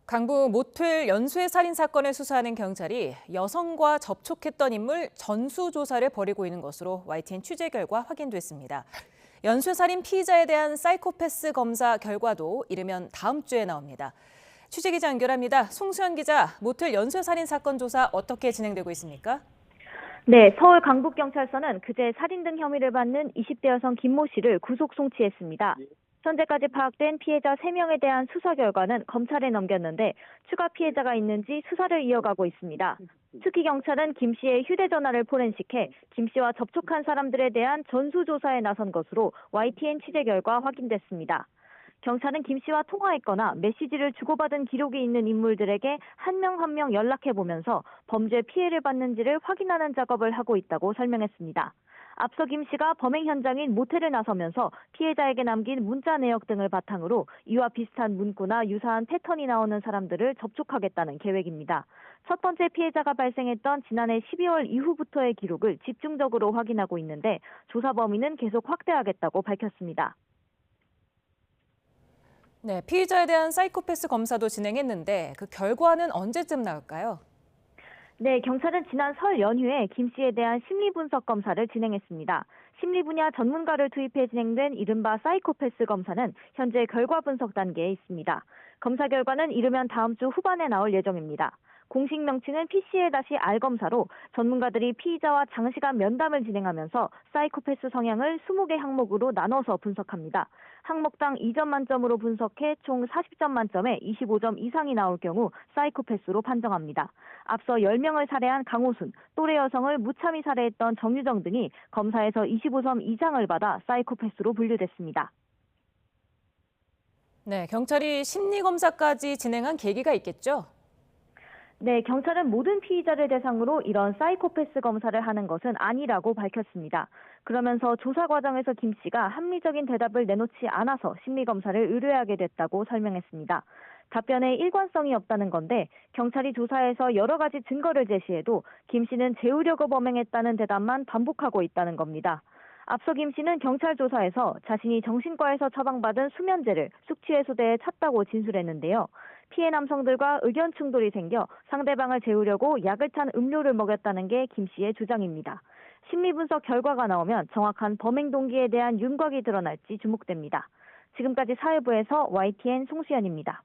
강북 모텔 연쇄 살인 사건을 수사하는 경찰이 여성과 접촉했던 인물 전수조사를 벌이고 있는 것으로 YTN 취재 결과 확인됐습니다. 연쇄 살인 피의자에 대한 사이코패스 검사 결과도 이르면 다음 주에 나옵니다. 취재 기자 연결합니다. 송수연 기자, 모텔 연쇄 살인 사건 조사 어떻게 진행되고 있습니까? 네, 서울 강북경찰서는 그제 살인 등 혐의를 받는 20대 여성 김모 씨를 구속 송치했습니다. 현재까지 파악된 피해자 3명에 대한 수사 결과는 검찰에 넘겼는데 추가 피해자가 있는지 수사를 이어가고 있습니다. 특히 경찰은 김 씨의 휴대전화를 포렌식해 김 씨와 접촉한 사람들에 대한 전수조사에 나선 것으로 YTN 취재 결과 확인됐습니다. 경찰은 김 씨와 통화했거나 메시지를 주고받은 기록이 있는 인물들에게 한 명 한 명 연락해보면서 범죄 피해를 받는지를 확인하는 작업을 하고 있다고 설명했습니다. 앞서 김 씨가 범행 현장인 모텔에 나서면서 피해자에게 남긴 문자 내역 등을 바탕으로 이와 비슷한 문구나 유사한 패턴이 나오는 사람들을 접촉하겠다는 계획입니다. 첫 번째 피해자가 발생했던 지난해 12월 이후부터의 기록을 집중적으로 확인하고 있는데 조사 범위는 계속 확대하겠다고 밝혔습니다. 네, 피의자에 대한 사이코패스 검사도 진행했는데 그 결과는 언제쯤 나올까요? 네, 경찰은 지난 설 연휴에 김 씨에 대한 심리분석 검사를 진행했습니다. 심리 분야 전문가를 투입해 진행된 이른바 사이코패스 검사는 현재 결과 분석 단계에 있습니다. 검사 결과는 이르면 다음 주 후반에 나올 예정입니다. 공식 명칭은 PCA-R 검사로 전문가들이 피의자와 장시간 면담을 진행하면서 사이코패스 성향을 20개 항목으로 나눠서 분석합니다. 항목당 2점 만점으로 분석해 총 40점 만점에 25점 이상이 나올 경우 사이코패스로 판정합니다. 앞서 10명을 살해한 강호순, 또래 여성을 무참히 살해했던 정유정 등이 검사에서 25점 이상을 받아 사이코패스로 분류됐습니다. 네, 경찰이 심리검사까지 진행한 계기가 있겠죠? 네, 경찰은 모든 피의자를 대상으로 이런 사이코패스 검사를 하는 것은 아니라고 밝혔습니다. 그러면서 조사 과정에서 김 씨가 합리적인 대답을 내놓지 않아서 심리검사를 의뢰하게 됐다고 설명했습니다. 답변에 일관성이 없다는 건데 경찰이 조사에서 여러 가지 증거를 제시해도 김 씨는 재우려고 범행했다는 대답만 반복하고 있다는 겁니다. 앞서 김 씨는 경찰 조사에서 자신이 정신과에서 처방받은 수면제를 숙취해소대에 찼다고 진술했는데요. 피해 남성들과 의견 충돌이 생겨 상대방을 재우려고 약을 탄 음료를 먹였다는 게 김 씨의 주장입니다. 심리분석 결과가 나오면 정확한 범행 동기에 대한 윤곽이 드러날지 주목됩니다. 지금까지 사회부에서 YTN 송수연입니다.